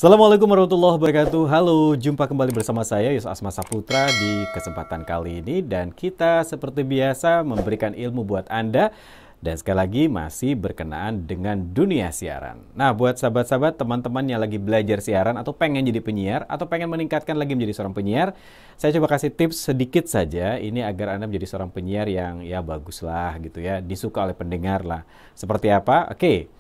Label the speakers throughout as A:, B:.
A: Assalamualaikum warahmatullahi wabarakatuh. Halo, jumpa kembali bersama saya Yusuf Asma Saputra di kesempatan kali ini. Dan kita seperti biasa memberikan ilmu buat Anda. Dan sekali lagi masih berkenaan dengan dunia siaran. Nah, buat sahabat-sahabat, teman-teman yang lagi belajar siaran atau pengen jadi penyiar atau pengen meningkatkan lagi menjadi seorang penyiar, saya coba kasih tips sedikit saja ini agar Anda menjadi seorang penyiar yang ya bagus lah gitu ya, disuka oleh pendengar lah. Seperti apa? Oke.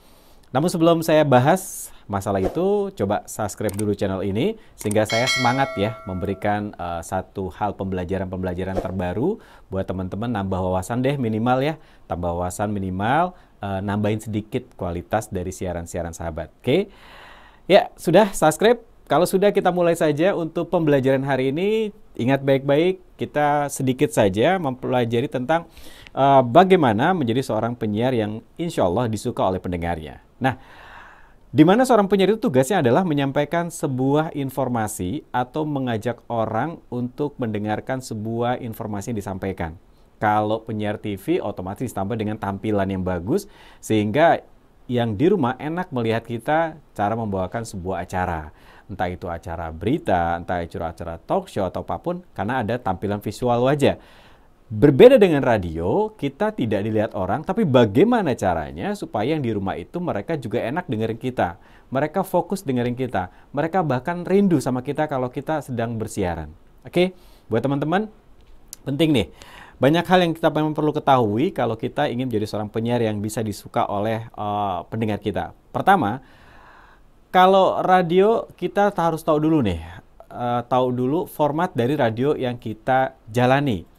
A: Namun sebelum saya bahas masalah itu, coba subscribe dulu channel ini sehingga saya semangat ya memberikan satu hal pembelajaran terbaru buat teman-teman, nambah wawasan deh minimal ya, tambah wawasan minimal, nambahin sedikit kualitas dari siaran-siaran sahabat. Oke. Ya, sudah subscribe? Kalau sudah, kita mulai saja untuk pembelajaran hari ini. Ingat baik-baik, kita sedikit saja mempelajari tentang bagaimana menjadi seorang penyiar yang insya Allah disuka oleh pendengarnya. Nah, di mana seorang penyiar itu tugasnya adalah menyampaikan sebuah informasi atau mengajak orang untuk mendengarkan sebuah informasi yang disampaikan. Kalau penyiar TV otomatis ditambah dengan tampilan yang bagus sehingga yang di rumah enak melihat kita cara membawakan sebuah acara. Entah itu acara berita, entah itu acara talk show atau apapun, karena ada tampilan visual wajah. Berbeda dengan radio, kita tidak dilihat orang, tapi bagaimana caranya supaya yang di rumah itu mereka juga enak dengerin kita. Mereka fokus dengerin kita. Mereka bahkan rindu sama kita kalau kita sedang bersiaran. Oke, buat teman-teman, penting nih. Banyak hal yang kita memang perlu ketahui kalau kita ingin menjadi seorang penyiar yang bisa disuka oleh pendengar kita. Pertama, kalau radio kita harus tahu dulu nih, tahu dulu format dari radio yang kita jalani.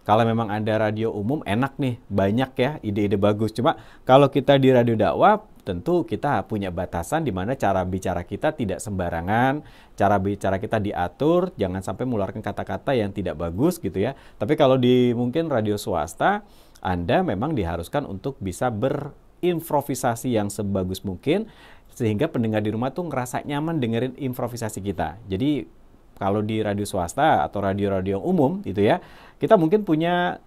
A: Kalau memang ada radio umum, enak nih, banyak ya ide-ide bagus. Cuma kalau kita di radio dakwah, tentu kita punya batasan di mana cara bicara kita tidak sembarangan, cara bicara kita diatur, jangan sampai mengeluarkan kata-kata yang tidak bagus gitu ya. Tapi kalau di mungkin radio swasta, Anda memang diharuskan untuk bisa berimprovisasi yang sebagus mungkin, sehingga pendengar di rumah tuh ngerasa nyaman dengerin improvisasi kita. Jadi kalau di radio swasta atau radio-radio umum gitu ya, kita mungkin punya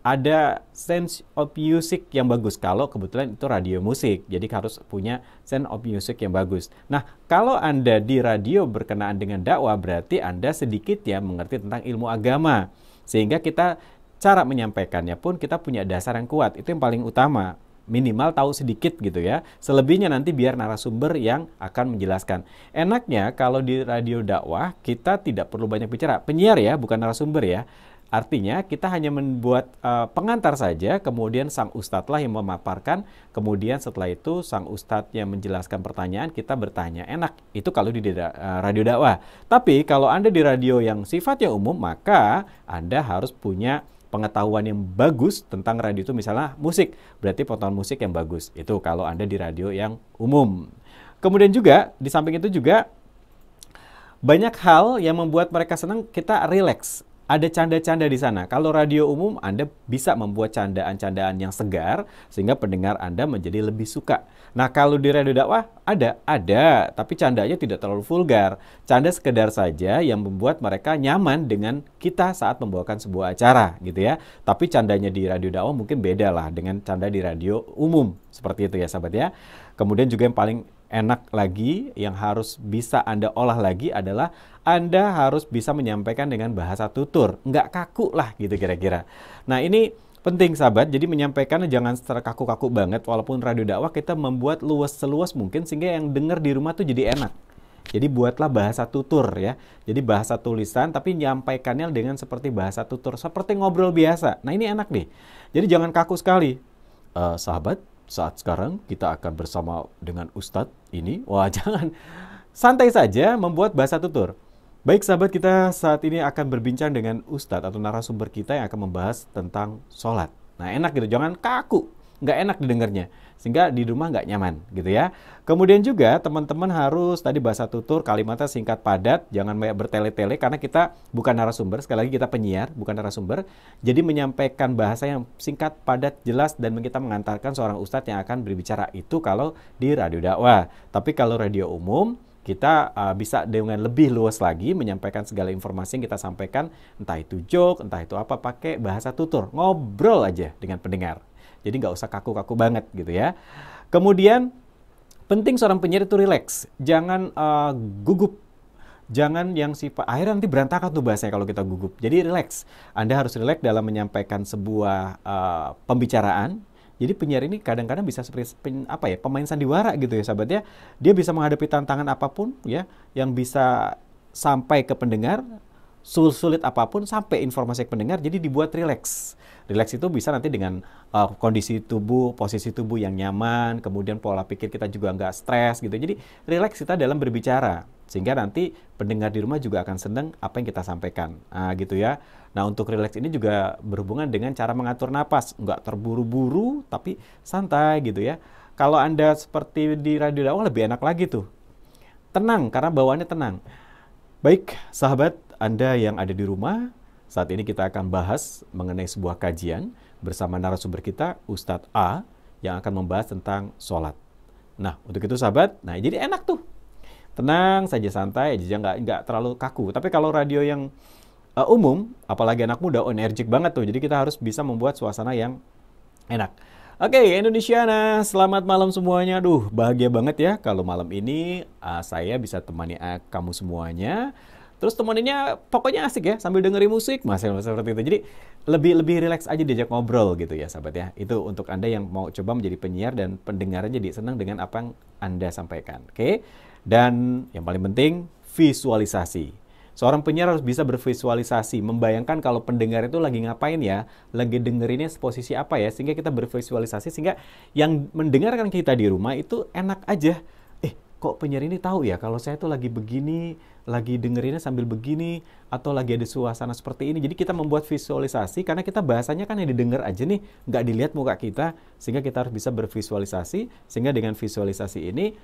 A: ada sense of music yang bagus kalau kebetulan itu radio musik. Jadi harus punya sense of music yang bagus. Nah, kalau Anda di radio berkenaan dengan dakwah, berarti Anda sedikit ya mengerti tentang ilmu agama. Sehingga kita cara menyampaikannya pun kita punya dasar yang kuat. Itu yang paling utama. Minimal tahu sedikit gitu ya. Selebihnya nanti biar narasumber yang akan menjelaskan. Enaknya kalau di radio dakwah kita tidak perlu banyak bicara. Penyiar ya, bukan narasumber ya. Artinya kita hanya membuat pengantar saja, kemudian sang ustadz lah yang memaparkan, kemudian setelah itu sang ustadz yang menjelaskan pertanyaan, kita bertanya. Enak, itu kalau di radio dakwah. Tapi kalau Anda di radio yang sifatnya umum, maka Anda harus punya pengetahuan yang bagus tentang radio itu, misalnya musik, berarti potongan musik yang bagus. Itu kalau Anda di radio yang umum. Kemudian juga, di samping itu juga, banyak hal yang membuat mereka senang, kita relax. Ada canda-canda di sana. Kalau radio umum, Anda bisa membuat candaan-candaan yang segar, sehingga pendengar Anda menjadi lebih suka. Nah, kalau di radio dakwah, ada. Tapi candanya tidak terlalu vulgar. Canda sekedar saja yang membuat mereka nyaman dengan kita saat membawakan sebuah acara, gitu ya. Tapi candanya di radio dakwah mungkin beda lah dengan canda di radio umum. Seperti itu ya, sahabat ya. Kemudian juga yang paling enak lagi, yang harus bisa Anda olah lagi adalah Anda harus bisa menyampaikan dengan bahasa tutur. Nggak kaku lah gitu kira-kira. Nah, ini penting sahabat, jadi menyampaikan jangan secara kaku-kaku banget. Walaupun radio dakwah kita membuat luas seluas mungkin sehingga yang dengar di rumah tuh jadi enak. Jadi buatlah bahasa tutur ya. Jadi bahasa tulisan tapi menyampaikannya dengan seperti bahasa tutur. Seperti ngobrol biasa. Nah, ini enak nih. Jadi jangan kaku sekali. Sahabat, saat sekarang kita akan bersama dengan Ustadz ini. Wah, jangan. Santai saja membuat bahasa tutur. Baik sahabat, kita saat ini akan berbincang dengan Ustadz atau narasumber kita yang akan membahas tentang sholat. Nah, enak gitu, jangan kaku. Nggak enak didengarnya. Sehingga di rumah nggak nyaman gitu ya. Kemudian juga teman-teman harus tadi bahasa tutur, kalimatnya singkat padat. Jangan banyak bertele-tele karena kita bukan narasumber. Sekali lagi kita penyiar, bukan narasumber. Jadi menyampaikan bahasa yang singkat, padat, jelas. Dan kita mengantarkan seorang ustadz yang akan berbicara. Itu kalau di radio dakwah. Tapi kalau radio umum, kita bisa dengan lebih luas lagi menyampaikan segala informasi yang kita sampaikan. Entah itu joke, entah itu apa, pakai bahasa tutur. Ngobrol aja dengan pendengar. Jadi nggak usah kaku-kaku banget gitu ya. Kemudian Penting seorang penyiar itu rileks, jangan gugup, jangan yang sifat akhirnya nanti berantakan tuh bahasanya kalau kita gugup. Jadi rileks, Anda harus rileks dalam menyampaikan sebuah pembicaraan. Jadi penyiar ini kadang-kadang bisa seperti pemain sandiwara gitu ya sahabat ya. Dia bisa menghadapi tantangan apapun ya, yang bisa sampai ke pendengar, sulit apapun sampai informasi ke pendengar, jadi dibuat rileks. Rileks itu bisa nanti dengan kondisi tubuh, posisi tubuh yang nyaman, kemudian pola pikir kita juga nggak stres gitu. Jadi rileks kita dalam berbicara, sehingga nanti pendengar di rumah juga akan senang apa yang kita sampaikan. Nah, gitu ya. Nah, untuk rileks ini juga berhubungan dengan cara mengatur napas, nggak terburu-buru, tapi santai gitu ya. Kalau Anda seperti di radio dakwah lebih enak lagi tuh. Tenang, karena bawaannya tenang. Baik, sahabat Anda yang ada di rumah, saat ini kita akan bahas mengenai sebuah kajian bersama narasumber kita, Ustadz A, yang akan membahas tentang sholat. Nah, untuk itu sahabat, nah jadi enak tuh. Tenang saja, santai aja, nggak terlalu kaku. Tapi kalau radio yang umum, apalagi anak muda, energik banget tuh. Jadi kita harus bisa membuat suasana yang enak. Oke, Indonesiana, selamat malam semuanya. Duh, bahagia banget ya kalau malam ini saya bisa temani kamu semuanya. Terus temeninnya pokoknya asik ya, sambil dengerin musik, masih seperti itu. Jadi lebih rileks aja diajak ngobrol gitu ya sahabat ya. Itu untuk Anda yang mau coba menjadi penyiar dan pendengarnya jadi senang dengan apa yang Anda sampaikan. Oke? Dan yang paling penting, visualisasi. Seorang penyiar harus bisa bervisualisasi, membayangkan kalau pendengar itu lagi ngapain ya, lagi dengerinnya posisi apa ya, sehingga kita bervisualisasi, sehingga yang mendengarkan kita di rumah itu enak aja. Kok penyiar ini tahu ya kalau saya tuh lagi begini, lagi dengerinnya sambil begini, atau lagi ada suasana seperti ini. Jadi kita membuat visualisasi, karena kita bahasanya kan yang didengar aja nih, nggak dilihat muka kita, sehingga kita harus bisa bervisualisasi, sehingga dengan visualisasi ini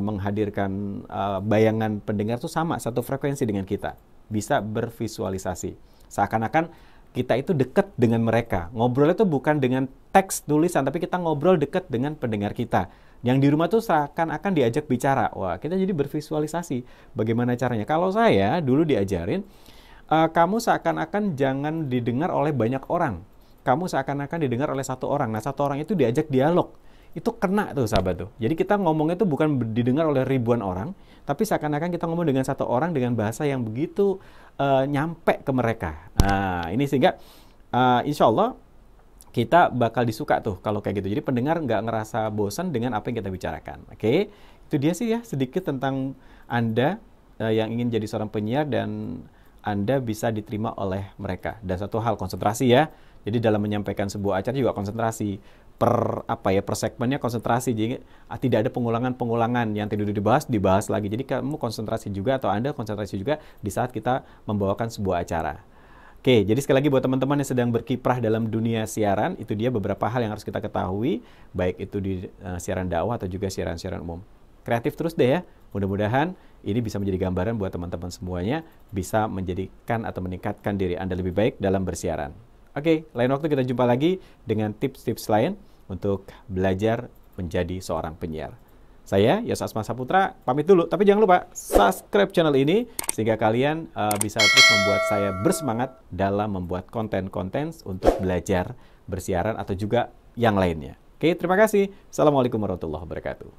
A: menghadirkan bayangan pendengar tuh sama, satu frekuensi dengan kita. Bisa bervisualisasi. Seakan-akan kita itu dekat dengan mereka. Ngobrolnya itu bukan dengan teks tulisan, tapi kita ngobrol dekat dengan pendengar kita. Yang di rumah tuh seakan-akan diajak bicara. Wah, kita jadi bervisualisasi. Bagaimana caranya? Kalau saya dulu diajarin, kamu seakan-akan jangan didengar oleh banyak orang. Kamu seakan-akan didengar oleh satu orang. Nah, satu orang itu diajak dialog. Itu kena tuh sahabat tuh. Jadi kita ngomongnya itu bukan didengar oleh ribuan orang, tapi seakan-akan kita ngomong dengan satu orang dengan bahasa yang begitu nyampe ke mereka. Nah, ini sehingga insya Allah kita bakal disuka tuh kalau kayak gitu. Jadi pendengar nggak ngerasa bosan dengan apa yang kita bicarakan. Oke, itu dia sih ya sedikit tentang Anda yang ingin jadi seorang penyiar dan Anda bisa diterima oleh mereka. Dan satu hal, konsentrasi ya. Jadi dalam menyampaikan sebuah acara juga konsentrasi. Per segmennya konsentrasi. Jadi tidak ada pengulangan-pengulangan yang tidak dibahas lagi. Jadi kamu konsentrasi juga, atau Anda konsentrasi juga di saat kita membawakan sebuah acara. Oke, jadi sekali lagi buat teman-teman yang sedang berkiprah dalam dunia siaran, itu dia beberapa hal yang harus kita ketahui, baik itu di siaran dakwah atau juga siaran-siaran umum. Kreatif terus deh ya, mudah-mudahan ini bisa menjadi gambaran buat teman-teman semuanya, bisa menjadikan atau meningkatkan diri Anda lebih baik dalam bersiaran. Oke, lain waktu kita jumpa lagi dengan tips-tips lain untuk belajar menjadi seorang penyiar. Saya, Yos Asma Saputra, pamit dulu. Tapi jangan lupa subscribe channel ini, sehingga kalian bisa terus membuat saya bersemangat dalam membuat konten-konten untuk belajar bersiaran atau juga yang lainnya. Oke, terima kasih. Assalamualaikum warahmatullahi wabarakatuh.